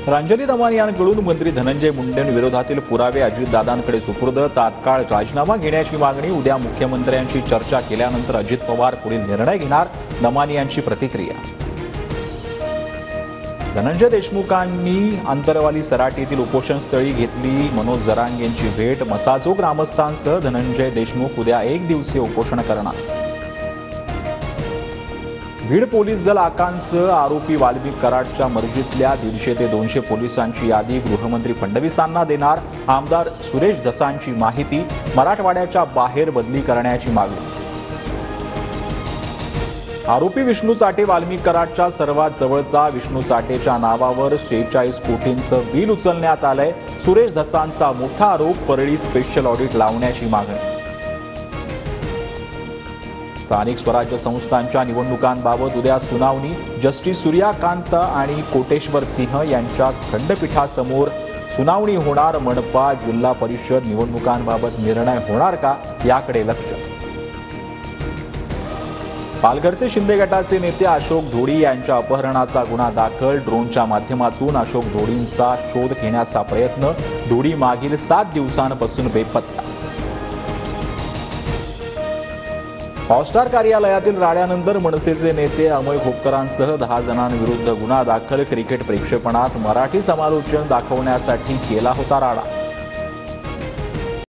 रांजली दमानियांकडून मंत्री धनंजय मुंडेंविरोधातील पुरावे अजितदादांकडे सुपूर्द. तात्काळ राजीनामा घेण्याची मागणी. उद्या मुख्यमंत्र्यांशी चर्चा केल्यानंतर अजित पवार पुढील निर्णय घेणार. दमानियांची प्रतिक्रिया. धनंजय देशमुखांनी आंतरवाली सराटीतील उपोषणस्थळी घेतली मनोज जरांगेंची भेट. मसाजो ग्रामस्थांसह धनंजय देशमुख उद्या एक दिवसीय उपोषण करणार. बीड पोलीस दल आकांसह आरोपी वाल्मिक कराडच्या मर्जीतल्या 150 ते 200 पोलिसांची यादी गृहमंत्री फडणवीसांना देणार. आमदार सुरेश धसांची माहिती. मराठवाड्याच्या बाहेर बदली करण्याची मागणी. आरोपी विष्णू चाटे वाल्मिक कराडच्या सर्वात जवळचा. विष्णू चाटेच्या नावावर 46 कोटींचं बिल उचलण्यात आलंय. सुरेश धसांचा मोठा आरोप. परळीत स्पेशल ऑडिट लावण्याची मागणी. स्थानिक स्वराज्य संस्थांच्या निवडणुकांबाबत उद्या सुनावणी. जस्टिस सूर्यकांत आणि कोटेश्वर सिंह यांच्या खंडपीठासमोर सुनावणी होणार. मनपा जिल्हा परिषद निवडणुकांबाबत निर्णय होणार का याकडे लक्ष. पालघरचे शिंदे गटाचे नेते अशोक ढोडी यांच्या अपहरणाचा गुन्हा दाखल. ड्रोनच्या माध्यमातून अशोक ढोडींचा शोध घेण्याचा प्रयत्न. ढोडी मागील 7 दिवसांपासून बेपत्ता. हॉटस्टार कार्यालयातील राड्यानंतर मनसेचे नेते अमोल खोपकरांसह 10 जणांविरुद्ध गुन्हा दाखल. क्रिकेट प्रेक्षेपणात मराठी समालोचन दाखवण्यासाठी केला होता राडा.